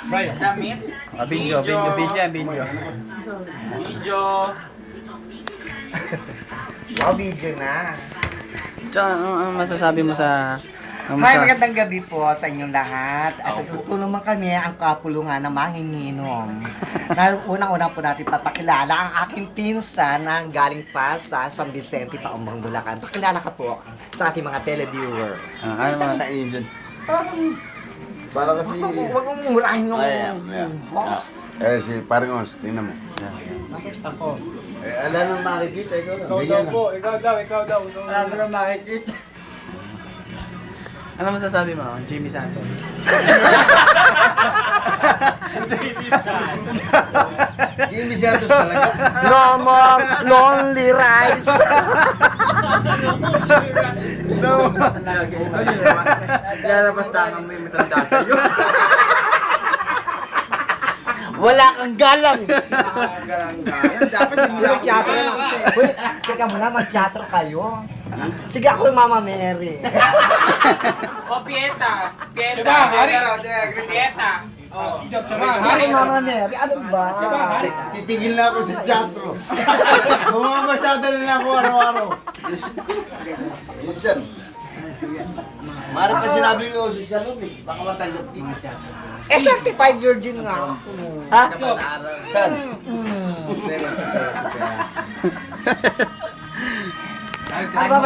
Damit. Video. Video. Wow, video na. John, ano masasabi mo sa... Hi, magandang gabi po sa inyong lahat. At ito naman kami ang kapulungan ng manginginom. Na unang-unang po natin papakilala ang aking pinsan na galing pa sa San Vicente, Paumbang, Bulacan. Pakilala ka po sa ating mga televiewer. ano mga naisip? Para kasi... Huwag mong murahin yung host. Si Paring Os, tingnan mo. Ala nang makikita, ikaw lang. Ikaw daw po, ikaw daw. Ala nang makikita. Ano masasabi mo, Jimmy Santos? Jimmy Santos talaga. No more lonely rides. Kaya basta kang may matanda sa'yo. Wala kang galang. Dapat hindi Mag-teatro na. Uy, teka muna, mag-teatro kayo. Sige, ako yung Mama Mary. O, Pieta. Siya, Hari. Pieta. Oh. Ako yung Mama Mary. Ano ba? Titigil na ako sa teatro. Bumamasada na lang ako araw-araw. Minsan. Mara pa sinabi ko si Salon eh. Baka matanggap kita. Eh, certified virgin nga ako. Ha? Saan? Ano ba